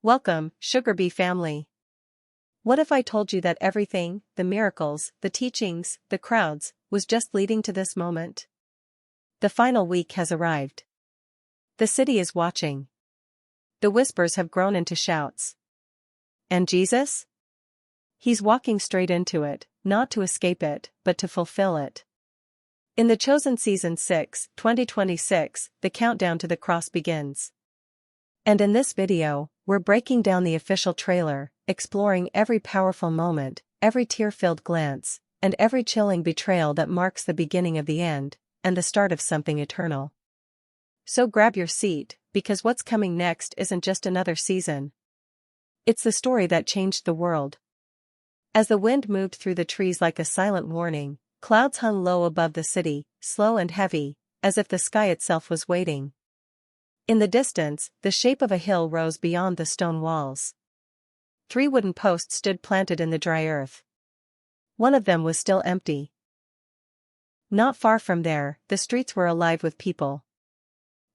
Welcome, Sugar Bee family. What if I told you that everything, the miracles, the teachings, the crowds, was just leading to this moment? The final week has arrived. The city is watching. The whispers have grown into shouts. And Jesus? He's walking straight into it, not to escape it, but to fulfill it. In The Chosen Season 6, 2026, the countdown to the cross begins. And in this video, we're breaking down the official trailer, exploring every powerful moment, every tear-filled glance, and every chilling betrayal that marks the beginning of the end, and the start of something eternal. So grab your seat, because what's coming next isn't just another season. It's the story that changed the world. As the wind moved through the trees like a silent warning, clouds hung low above the city, slow and heavy, as if the sky itself was waiting. In the distance, the shape of a hill rose beyond the stone walls. 3 wooden posts stood planted in the dry earth. One of them was still empty. Not far from there, the streets were alive with people.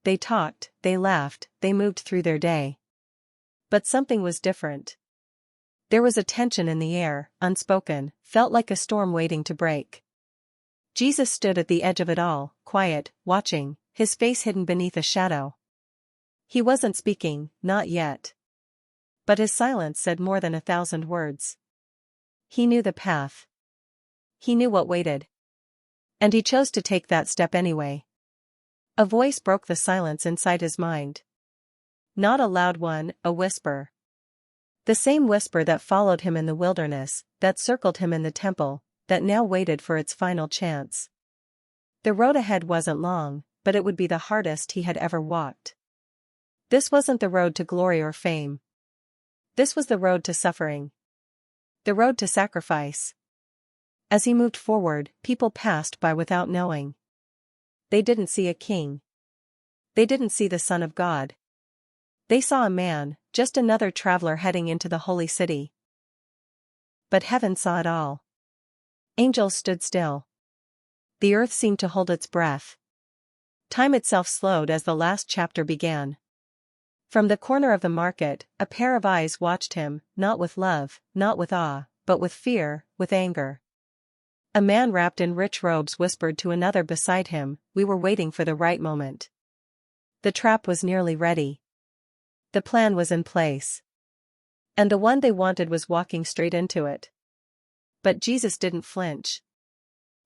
They talked, they laughed, they moved through their day. But something was different. There was a tension in the air, unspoken, felt like a storm waiting to break. Jesus stood at the edge of it all, quiet, watching, his face hidden beneath a shadow. He wasn't speaking, not yet. But his silence said more than 1,000 words. He knew the path. He knew what waited. And he chose to take that step anyway. A voice broke the silence inside his mind. Not a loud one, a whisper. The same whisper that followed him in the wilderness, that circled him in the temple, that now waited for its final chance. The road ahead wasn't long, but it would be the hardest he had ever walked. This wasn't the road to glory or fame. This was the road to suffering. The road to sacrifice. As he moved forward, people passed by without knowing. They didn't see a king. They didn't see the Son of God. They saw a man, just another traveler heading into the holy city. But heaven saw it all. Angels stood still. The earth seemed to hold its breath. Time itself slowed as the last chapter began. From the corner of the market, a pair of eyes watched him, not with love, not with awe, but with fear, with anger. A man wrapped in rich robes whispered to another beside him, "We were waiting for the right moment." The trap was nearly ready. The plan was in place. And the one they wanted was walking straight into it. But Jesus didn't flinch.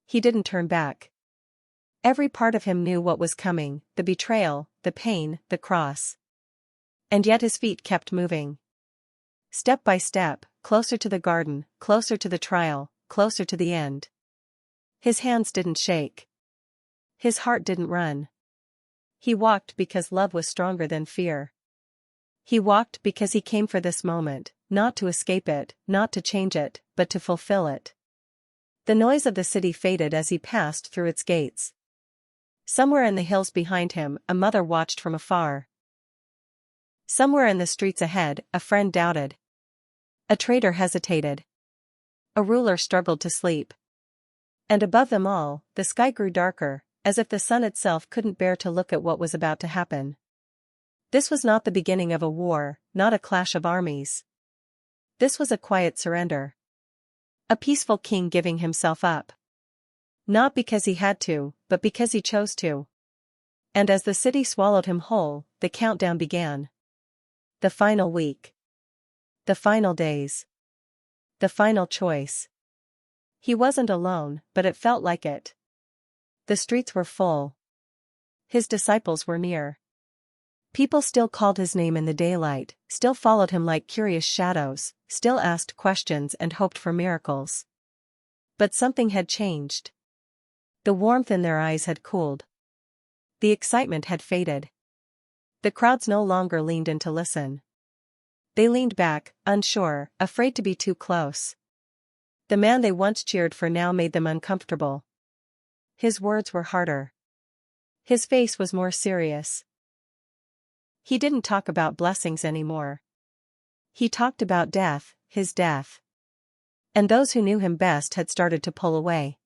He didn't turn back. Every part of him knew what was coming, the betrayal, the pain, the cross. And yet his feet kept moving. Step by step, closer to the garden, closer to the trial, closer to the end. His hands didn't shake. His heart didn't run. He walked because love was stronger than fear. He walked because he came for this moment, not to escape it, not to change it, but to fulfill it. The noise of the city faded as he passed through its gates. Somewhere in the hills behind him, a mother watched from afar. Somewhere in the streets ahead, a friend doubted. A traitor hesitated. A ruler struggled to sleep. And above them all, the sky grew darker, as if the sun itself couldn't bear to look at what was about to happen. This was not the beginning of a war, not a clash of armies. This was a quiet surrender. A peaceful king giving himself up. Not because he had to, but because he chose to. And as the city swallowed him whole, the countdown began. The final week. The final days. The final choice. He wasn't alone, but it felt like it. The streets were full. His disciples were near. People still called his name in the daylight, still followed him like curious shadows, still asked questions and hoped for miracles. But something had changed. The warmth in their eyes had cooled. The excitement had faded. The crowds no longer leaned in to listen. They leaned back, unsure, afraid to be too close. The man they once cheered for now made them uncomfortable. His words were harder. His face was more serious. He didn't talk about blessings anymore. He talked about death, his death. And those who knew him best had started to pull away.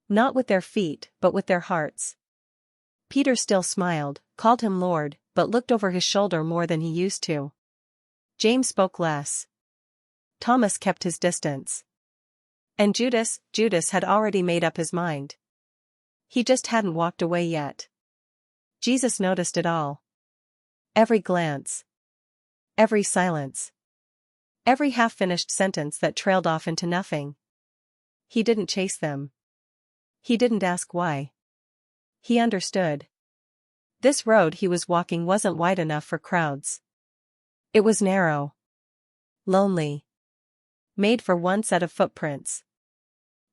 Not with their feet, but with their hearts. Peter still smiled, called him Lord, but looked over his shoulder more than he used to. James spoke less. Thomas kept his distance. And Judas had already made up his mind. He just hadn't walked away yet. Jesus noticed it all. Every glance. Every silence. Every half-finished sentence that trailed off into nothing. He didn't chase them. He didn't ask why. He understood. This road he was walking wasn't wide enough for crowds. It was narrow. Lonely. Made for one set of footprints.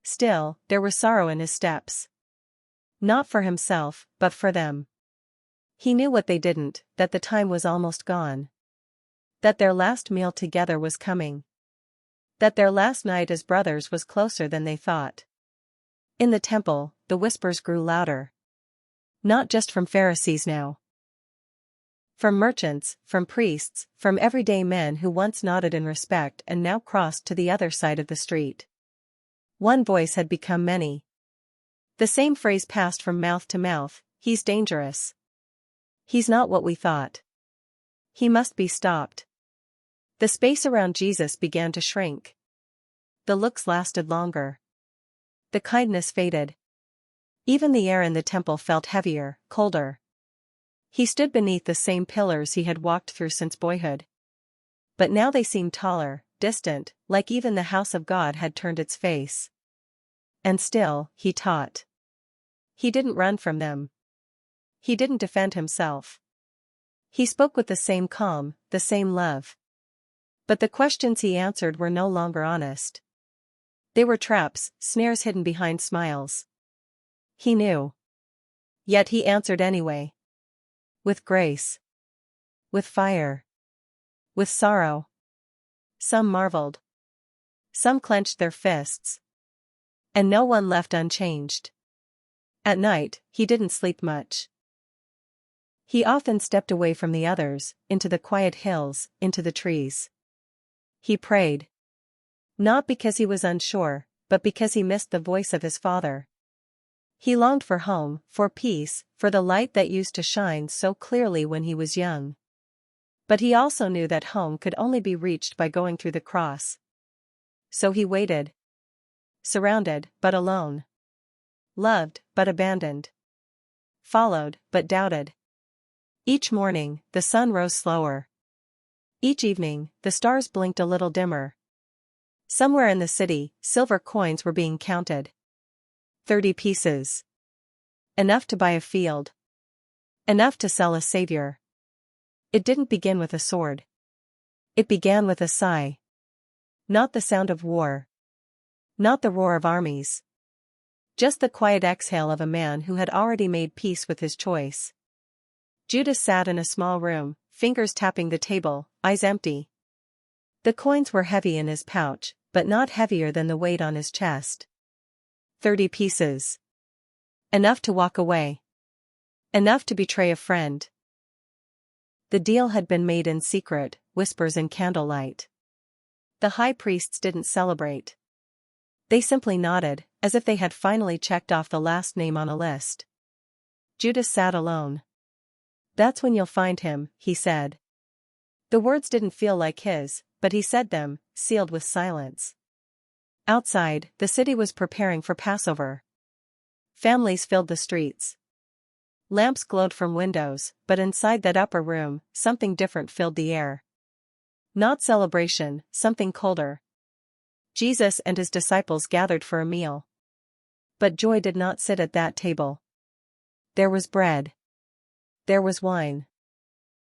Still, there was sorrow in his steps. Not for himself, but for them. He knew what they didn't, that the time was almost gone. That their last meal together was coming. That their last night as brothers was closer than they thought. In the temple, the whispers grew louder. Not just from Pharisees now. From merchants, from priests, from everyday men who once nodded in respect and now crossed to the other side of the street. One voice had become many. The same phrase passed from mouth to mouth: "He's dangerous. He's not what we thought. He must be stopped." The space around Jesus began to shrink. The looks lasted longer. The kindness faded. Even the air in the temple felt heavier, colder. He stood beneath the same pillars he had walked through since boyhood. But now they seemed taller, distant, like even the house of God had turned its face. And still, he taught. He didn't run from them. He didn't defend himself. He spoke with the same calm, the same love. But the questions he answered were no longer honest. They were traps, snares hidden behind smiles. He knew. Yet he answered anyway. With grace. With fire. With sorrow. Some marveled. Some clenched their fists. And no one left unchanged. At night, he didn't sleep much. He often stepped away from the others, into the quiet hills, into the trees. He prayed. Not because he was unsure, but because he missed the voice of his Father. He longed for home, for peace, for the light that used to shine so clearly when he was young. But he also knew that home could only be reached by going through the cross. So he waited. Surrounded, but alone. Loved, but abandoned. Followed, but doubted. Each morning, the sun rose slower. Each evening, the stars blinked a little dimmer. Somewhere in the city, silver coins were being counted. 30 pieces. Enough to buy a field. Enough to sell a savior. It didn't begin with a sword. It began with a sigh. Not the sound of war. Not the roar of armies. Just the quiet exhale of a man who had already made peace with his choice. Judas sat in a small room, fingers tapping the table, eyes empty. The coins were heavy in his pouch, but not heavier than the weight on his chest. 30 pieces. Enough to walk away. Enough to betray a friend. The deal had been made in secret, whispers in candlelight. The high priests didn't celebrate. They simply nodded, as if they had finally checked off the last name on a list. Judas sat alone. "That's when you'll find him," he said. The words didn't feel like his, but he said them, sealed with silence. Outside, the city was preparing for Passover. Families filled the streets. Lamps glowed from windows, but inside that upper room, something different filled the air. Not celebration, something colder. Jesus and his disciples gathered for a meal. But joy did not sit at that table. There was bread. There was wine.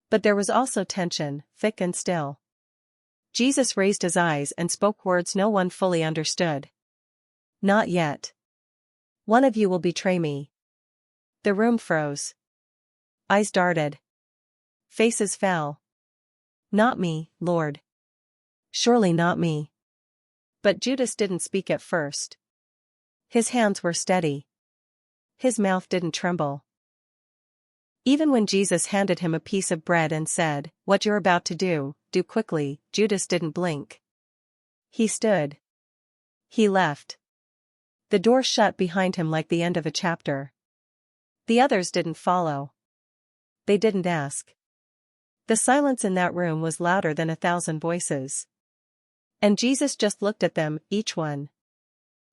But there was also tension, thick and still. Jesus raised his eyes and spoke words no one fully understood. "Not yet. One of you will betray me." The room froze. Eyes darted. Faces fell. "Not me, Lord. Surely not me." But Judas didn't speak at first. His hands were steady. His mouth didn't tremble. Even when Jesus handed him a piece of bread and said, "What you're about to do, do quickly," Judas didn't blink. He stood. He left. The door shut behind him like the end of a chapter. The others didn't follow. They didn't ask. The silence in that room was louder than 1,000 voices. And Jesus just looked at them, each one.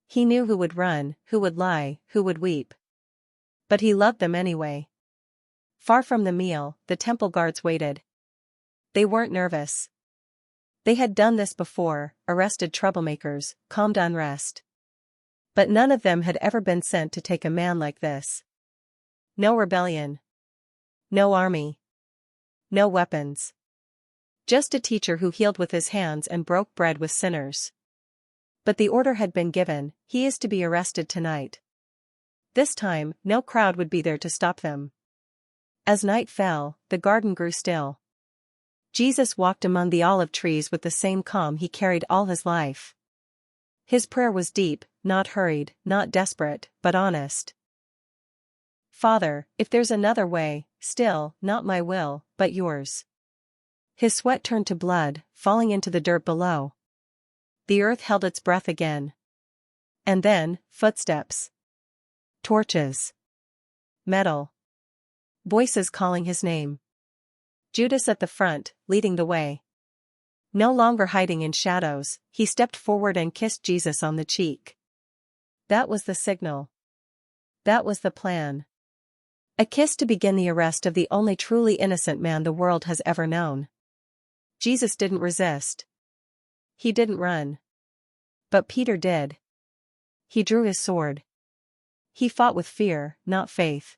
He knew who would run, who would lie, who would weep. But he loved them anyway. Far from the meal, the temple guards waited. They weren't nervous. They had done this before, arrested troublemakers, calmed unrest. But none of them had ever been sent to take a man like this. No rebellion. No army. No weapons. Just a teacher who healed with his hands and broke bread with sinners. But the order had been given, he is to be arrested tonight. This time, no crowd would be there to stop them. As night fell, the garden grew still. Jesus walked among the olive trees with the same calm he carried all his life. His prayer was deep, not hurried, not desperate, but honest. Father, if there's another way, still, not my will, but yours. His sweat turned to blood, falling into the dirt below. The earth held its breath again. And then, footsteps. Torches. Metal. Voices calling his name. Judas at the front, leading the way. No longer hiding in shadows, he stepped forward and kissed Jesus on the cheek. That was the signal. That was the plan. A kiss to begin the arrest of the only truly innocent man the world has ever known. Jesus didn't resist. He didn't run. But Peter did. He drew his sword. He fought with fear, not faith.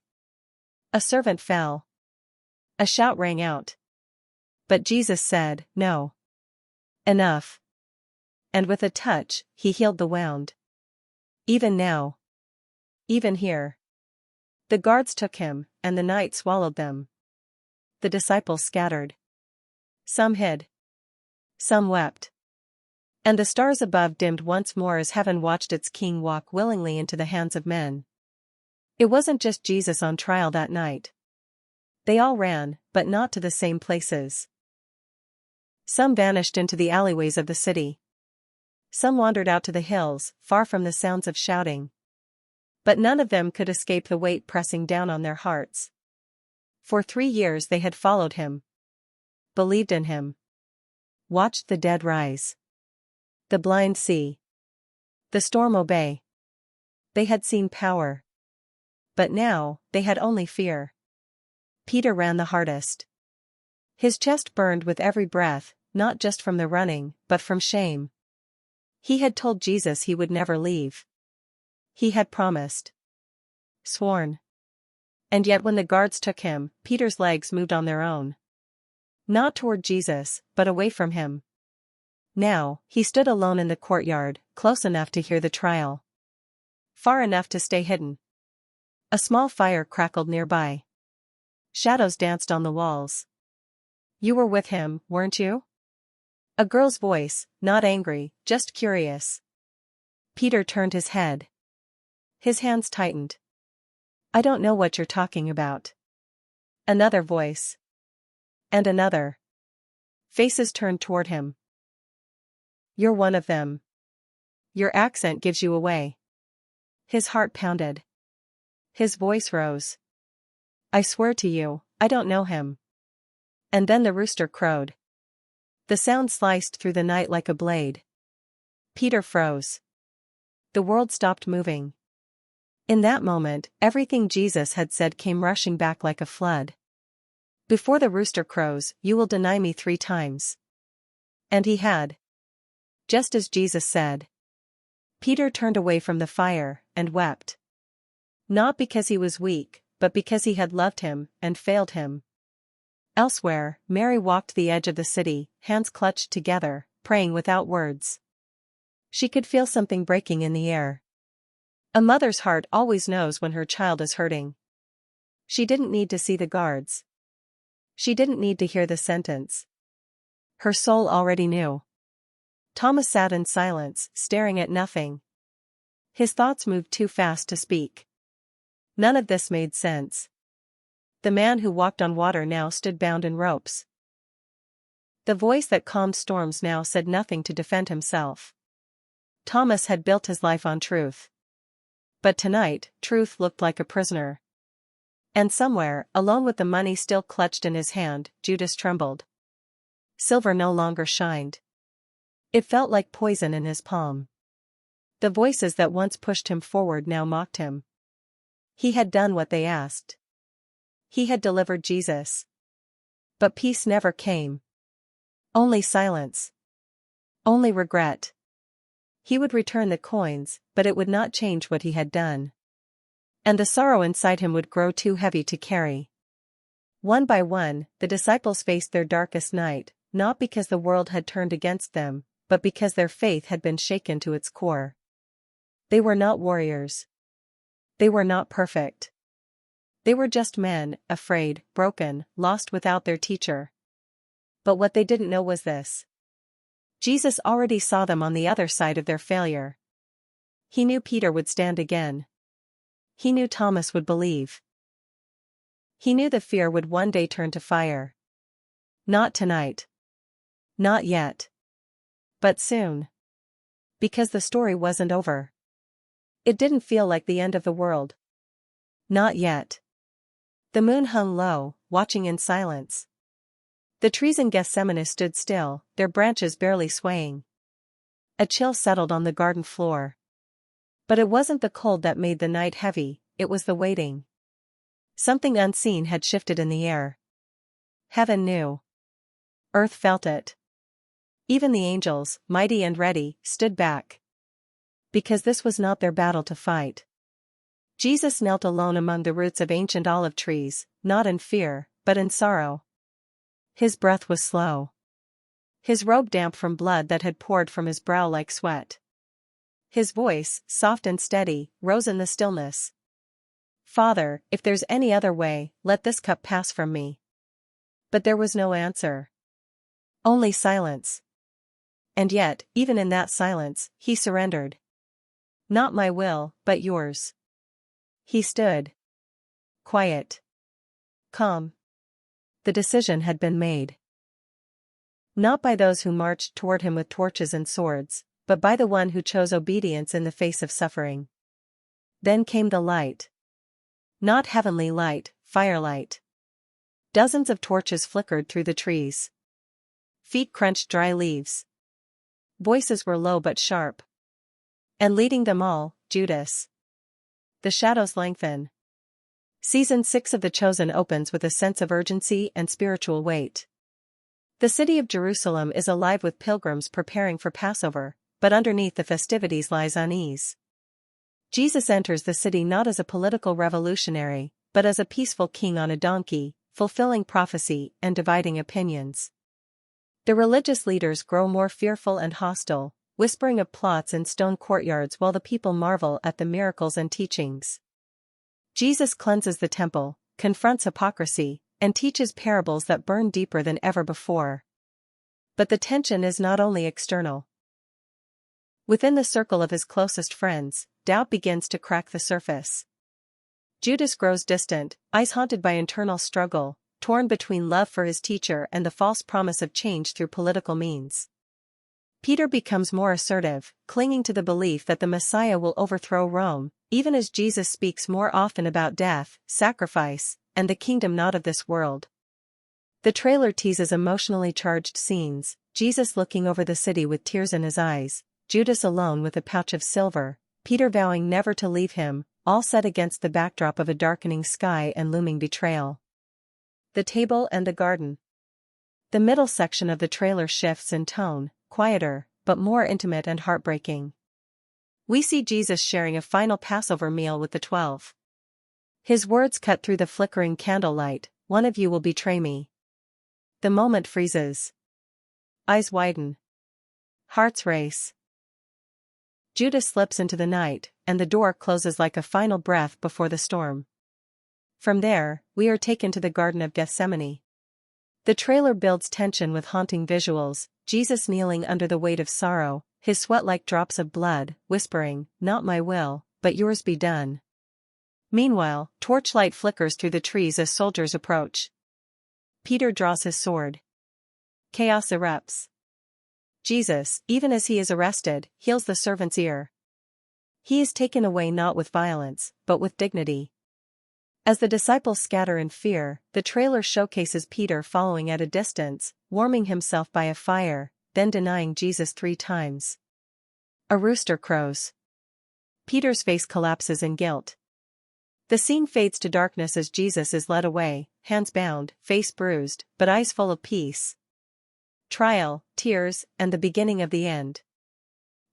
A servant fell. A shout rang out. But Jesus said, "No. Enough." And with a touch, he healed the wound. Even now. Even here. The guards took him, and the night swallowed them. The disciples scattered. Some hid. Some wept. And the stars above dimmed once more as heaven watched its king walk willingly into the hands of men. It wasn't just Jesus on trial that night. They all ran, but not to the same places. Some vanished into the alleyways of the city. Some wandered out to the hills, far from the sounds of shouting. But none of them could escape the weight pressing down on their hearts. For 3 years they had followed him. Believed in him. Watched the dead rise. The blind see. The storm obey. They had seen power. But now, they had only fear. Peter ran the hardest. His chest burned with every breath, not just from the running, but from shame. He had told Jesus he would never leave. He had promised. Sworn. And yet when the guards took him, Peter's legs moved on their own. Not toward Jesus, but away from him. Now, he stood alone in the courtyard, close enough to hear the trial. Far enough to stay hidden. A small fire crackled nearby. Shadows danced on the walls. "You were with him, weren't you?" A girl's voice, not angry, just curious. Peter turned his head. His hands tightened. "I don't know what you're talking about." Another voice. And another. Faces turned toward him. "You're one of them. Your accent gives you away." His heart pounded. His voice rose. "I swear to you, I don't know him." And then the rooster crowed. The sound sliced through the night like a blade. Peter froze. The world stopped moving. In that moment, everything Jesus had said came rushing back like a flood. "Before the rooster crows, you will deny me 3 times. And he had. Just as Jesus said. Peter turned away from the fire, and wept. Not because he was weak, but because he had loved him, and failed him. Elsewhere, Mary walked the edge of the city, hands clutched together, praying without words. She could feel something breaking in the air. A mother's heart always knows when her child is hurting. She didn't need to see the guards. She didn't need to hear the sentence. Her soul already knew. Thomas sat in silence, staring at nothing. His thoughts moved too fast to speak. None of this made sense. The man who walked on water now stood bound in ropes. The voice that calmed storms now said nothing to defend himself. Thomas had built his life on truth. But tonight, truth looked like a prisoner. And somewhere, alone with the money still clutched in his hand, Judas trembled. Silver no longer shined. It felt like poison in his palm. The voices that once pushed him forward now mocked him. He had done what they asked. He had delivered Jesus. But peace never came. Only silence. Only regret. He would return the coins, but it would not change what he had done. And the sorrow inside him would grow too heavy to carry. One by one, the disciples faced their darkest night, not because the world had turned against them, but because their faith had been shaken to its core. They were not warriors. They were not perfect. They were just men, afraid, broken, lost without their teacher. But what they didn't know was this. Jesus already saw them on the other side of their failure. He knew Peter would stand again. He knew Thomas would believe. He knew the fear would one day turn to fire. Not tonight. Not yet. But soon. Because the story wasn't over. It didn't feel like the end of the world. Not yet. The moon hung low, watching in silence. The trees in Gethsemane stood still, their branches barely swaying. A chill settled on the garden floor. But it wasn't the cold that made the night heavy, it was the waiting. Something unseen had shifted in the air. Heaven knew. Earth felt it. Even the angels, mighty and ready, stood back. Because this was not their battle to fight. Jesus knelt alone among the roots of ancient olive trees, not in fear, but in sorrow. His breath was slow. His robe damp from blood that had poured from his brow like sweat. His voice, soft and steady, rose in the stillness. Father, if there's any other way, let this cup pass from me. But there was no answer. Only silence. And yet, even in that silence, he surrendered. Not my will, but yours. He stood. Quiet. Calm. The decision had been made. Not by those who marched toward him with torches and swords, but by the one who chose obedience in the face of suffering. Then came the light. Not heavenly light, firelight. Dozens of torches flickered through the trees. Feet crunched dry leaves. Voices were low but sharp. And leading them all, Judas. The shadows lengthen. Season 6 of The Chosen opens with a sense of urgency and spiritual weight. The city of Jerusalem is alive with pilgrims preparing for Passover, but underneath the festivities lies unease. Jesus enters the city not as a political revolutionary, but as a peaceful king on a donkey, fulfilling prophecy and dividing opinions. The religious leaders grow more fearful and hostile, whispering of plots in stone courtyards while the people marvel at the miracles and teachings. Jesus cleanses the temple, confronts hypocrisy, and teaches parables that burn deeper than ever before. But the tension is not only external. Within the circle of his closest friends, doubt begins to crack the surface. Judas grows distant, eyes haunted by internal struggle, torn between love for his teacher and the false promise of change through political means. Peter becomes more assertive, clinging to the belief that the Messiah will overthrow Rome, even as Jesus speaks more often about death, sacrifice, and the kingdom not of this world. The trailer teases emotionally charged scenes, Jesus looking over the city with tears in his eyes, Judas alone with a pouch of silver, Peter vowing never to leave him, all set against the backdrop of a darkening sky and looming betrayal. The table and the garden. The middle section of the trailer shifts in tone, quieter, but more intimate and heartbreaking. We see Jesus sharing a final Passover meal with the 12. His words cut through the flickering candlelight, "One of you will betray me." The moment freezes. Eyes widen. Hearts race. Judas slips into the night, and the door closes like a final breath before the storm. From there, we are taken to the Garden of Gethsemane. The trailer builds tension with haunting visuals, Jesus kneeling under the weight of sorrow, his sweat like drops of blood, whispering, "Not my will, but yours be done." Meanwhile, torchlight flickers through the trees as soldiers approach. Peter draws his sword. Chaos erupts. Jesus, even as he is arrested, heals the servant's ear. He is taken away not with violence, but with dignity. As the disciples scatter in fear, the trailer showcases Peter following at a distance, warming himself by a fire, then denying Jesus 3 times. A rooster crows. Peter's face collapses in guilt. The scene fades to darkness as Jesus is led away, hands bound, face bruised, but eyes full of peace. Trial, tears, and the beginning of the end.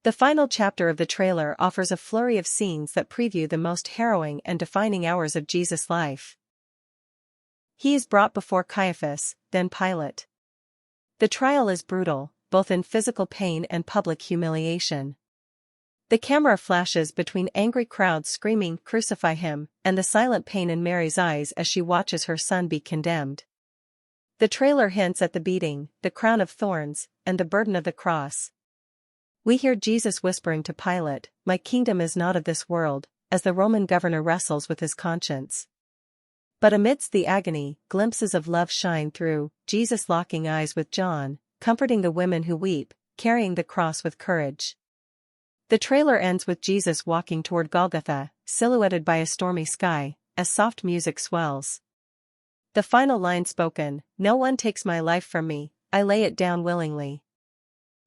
The final chapter of the trailer offers a flurry of scenes that preview the most harrowing and defining hours of Jesus' life. He is brought before Caiaphas, then Pilate. The trial is brutal, both in physical pain and public humiliation. The camera flashes between angry crowds screaming, "Crucify him," and the silent pain in Mary's eyes as she watches her son be condemned. The trailer hints at the beating, the crown of thorns, and the burden of the cross. We hear Jesus whispering to Pilate, "My kingdom is not of this world," as the Roman governor wrestles with his conscience. But amidst the agony, glimpses of love shine through, Jesus locking eyes with John, comforting the women who weep, carrying the cross with courage. The trailer ends with Jesus walking toward Golgotha, silhouetted by a stormy sky, as soft music swells. The final line spoken, "No one takes my life from me, I lay it down willingly."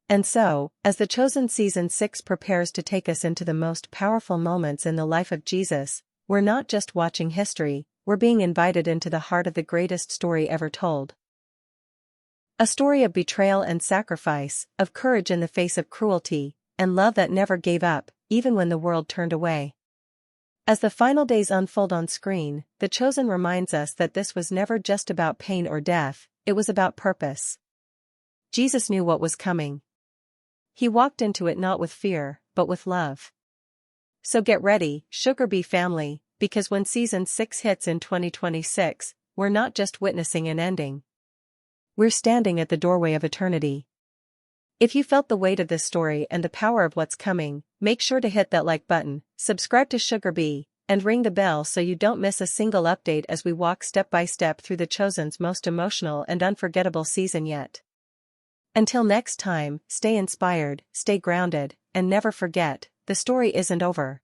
And so, as The Chosen Season 6 prepares to take us into the most powerful moments in the life of Jesus, we're not just watching history, we're being invited into the heart of the greatest story ever told. A story of betrayal and sacrifice, of courage in the face of cruelty, and love that never gave up, even when the world turned away. As the final days unfold on screen, The Chosen reminds us that this was never just about pain or death, it was about purpose. Jesus knew what was coming. He walked into it not with fear, but with love. So get ready, Sugar Bee family, because when Season 6 hits in 2026, we're not just witnessing an ending. We're standing at the doorway of eternity. If you felt the weight of this story and the power of what's coming, make sure to hit that like button, subscribe to Sugar Bee, and ring the bell so you don't miss a single update as we walk step by step through The Chosen's most emotional and unforgettable season yet. Until next time, stay inspired, stay grounded, and never forget, the story isn't over.